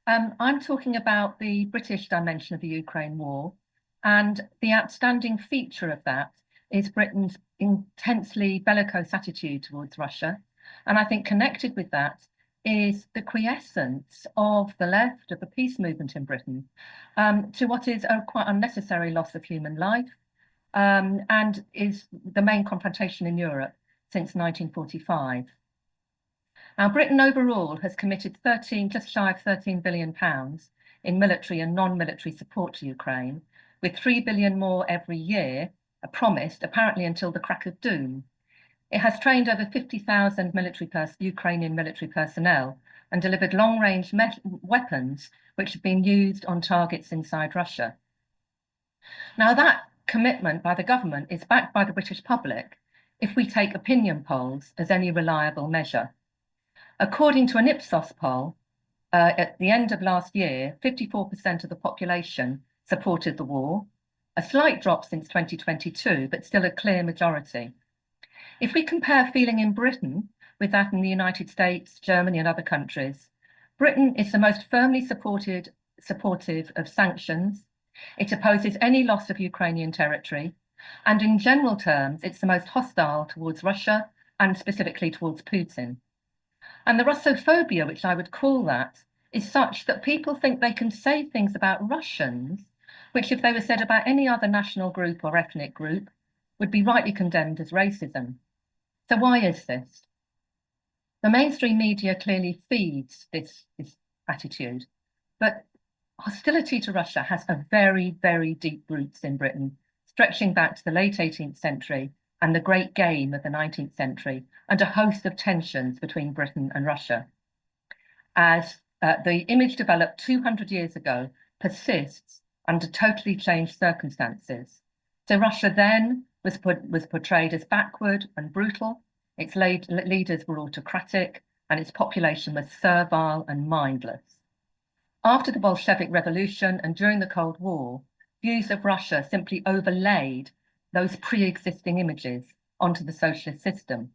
I'm talking about the British dimension of the Ukraine war, and the outstanding feature of that is Britain's intensely bellicose attitude towards Russia. And I think connected with that is the quiescence of the left, of the peace movement in Britain, to what is a quite unnecessary loss of human life, and is the main confrontation in Europe since 1945. Now, Britain overall has committed just shy of £13 billion in military and non-military support to Ukraine, with £3 billion more every year, promised apparently until the crack of doom. It has trained over 50,000 Ukrainian military personnel and delivered long-range weapons which have been used on targets inside Russia. Now, that commitment by the government is backed by the British public if we take opinion polls as any reliable measure. According to an Ipsos poll, at the end of last year, 54% of the population supported the war, a slight drop since 2022, but still a clear majority. If we compare feeling in Britain with that in the United States, Germany, and other countries, Britain is the most firmly supportive of sanctions. It opposes any loss of Ukrainian territory, and in general terms, it's the most hostile towards Russia and specifically towards Putin. And the Russophobia, which I would call that, is such that people think they can say things about Russians, which if they were said about any other national group or ethnic group, would be rightly condemned as racism. So why is this? The mainstream media clearly feeds this attitude, but hostility to Russia has a very, very deep roots in Britain, stretching back to the late 18th century and the Great Game of the 19th century, and a host of tensions between Britain and Russia. As the image developed 200 years ago persists under totally changed circumstances. So Russia then was portrayed as backward and brutal, its leaders were autocratic, and its population was servile and mindless. After the Bolshevik Revolution and during the Cold War, views of Russia simply overlaid those pre-existing images onto the socialist system.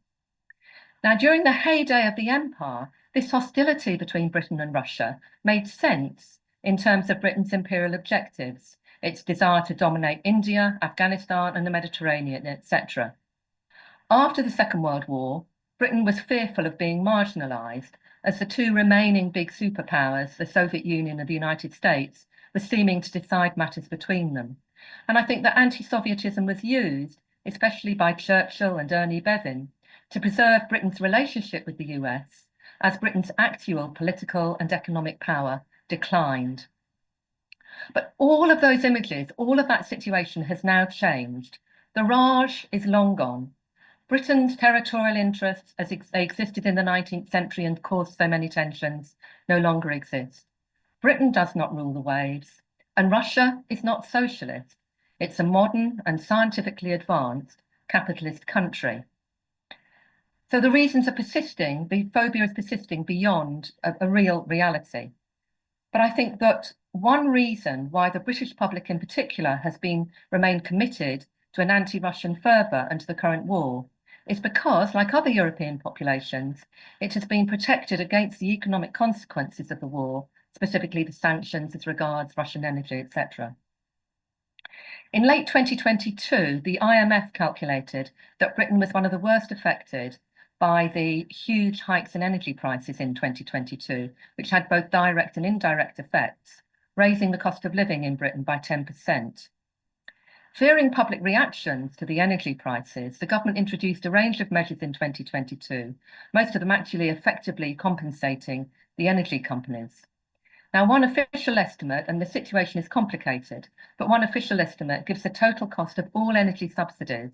Now, during the heyday of the empire, this hostility between Britain and Russia made sense in terms of Britain's imperial objectives, its desire to dominate India, Afghanistan, and the Mediterranean, etc. After the Second World War, Britain was fearful of being marginalised as the two remaining big superpowers, the Soviet Union and the United States, were seeming to decide matters between them. And I think that anti-Sovietism was used, especially by Churchill and Ernie Bevin, to preserve Britain's relationship with the US as Britain's actual political and economic power declined. But all of those images, all of that situation has now changed. The Raj is long gone. Britain's territorial interests as they existed in the 19th century and caused so many tensions no longer exist. Britain does not rule the waves, and Russia is not socialist. It's a modern and scientifically advanced capitalist country. So the reasons are persisting, the phobia is persisting beyond a real reality. But I think that one reason why the British public in particular has remained committed to an anti-Russian fervour and to the current war is because, like other European populations, it has been protected against the economic consequences of the war, specifically the sanctions as regards Russian energy, etc. In late 2022, the IMF calculated that Britain was one of the worst affected by the huge hikes in energy prices in 2022, which had both direct and indirect effects, raising the cost of living in Britain by 10%. Fearing public reactions to the energy prices, the government introduced a range of measures in 2022, most of them actually effectively compensating the energy companies. Now, one official estimate, and the situation is complicated, but one official estimate gives the total cost of all energy subsidies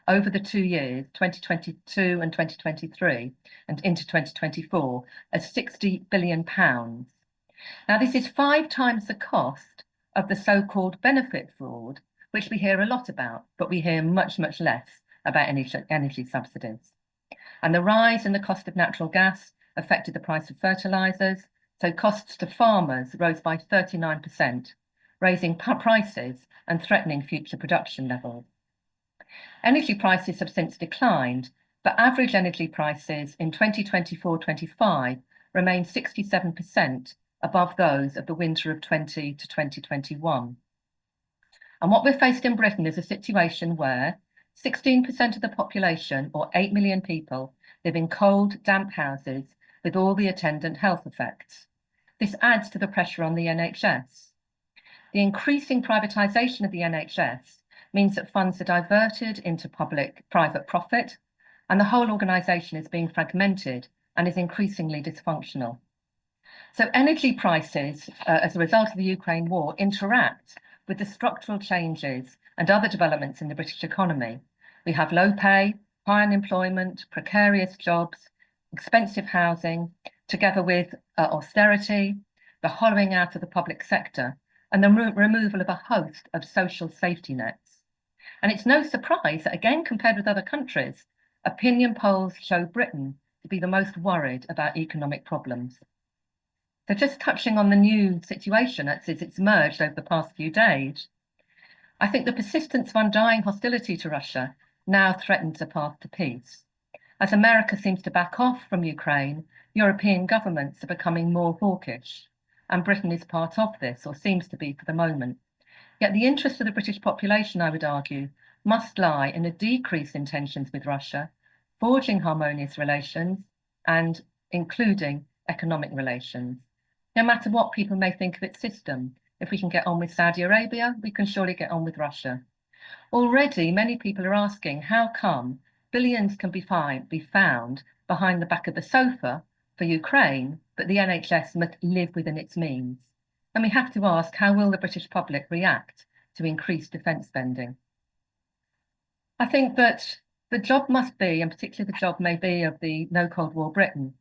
over the 2 years, 2022 and 2023, and into 2024, as £60 billion. Now, this is 5 times the cost of the so-called benefit fraud, which we hear a lot about, but we hear much, much less about energy subsidies. And the rise in the cost of natural gas affected the price of fertilizers, so costs to farmers rose by 39%, raising prices and threatening future production levels. Energy prices have since declined, but average energy prices in 2024-25 remain 67% above those of the winter of 20 to 2021. And what we're faced in Britain is a situation where 16% of the population, or 8 million people, live in cold, damp houses with all the attendant health effects. This adds to the pressure on the NHS. The increasing privatisation of the NHS means that funds are diverted into public-private profit, and the whole organisation is being fragmented and is increasingly dysfunctional. So energy prices, as a result of the Ukraine war, interact with the structural changes and other developments in the British economy. We have low pay, high unemployment, precarious jobs, expensive housing, together with austerity, the hollowing out of the public sector, and the removal of a host of social safety nets. And it's no surprise that, again, compared with other countries, opinion polls show Britain to be the most worried about economic problems. So just touching on the new situation as it's emerged over the past few days, I think the persistence of undying hostility to Russia now threatens a path to peace. As America seems to back off from Ukraine, European governments are becoming more hawkish, and Britain is part of this, or seems to be for the moment. Yet the interest of the British population, I would argue, must lie in a decrease in tensions with Russia, forging harmonious relations, and including economic relations. No matter what people may think of its system, if we can get on with Saudi Arabia, we can surely get on with Russia. Already, many people are asking how come billions can be found behind the back of the sofa for Ukraine, but the NHS must live within its means. And we have to ask, how will the British public react to increased defence spending? I think that the job must be, and particularly the job may be of the No Cold War Britain,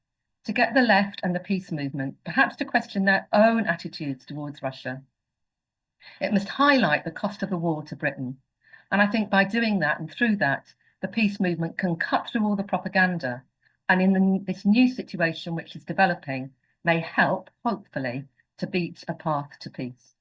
to get the left and the peace movement perhaps to question their own attitudes towards Russia. It must highlight the cost of the war to Britain. And I think by doing that and through that, the peace movement can cut through all the propaganda, and in this new situation which is developing, may help, hopefully, to beat a path to peace.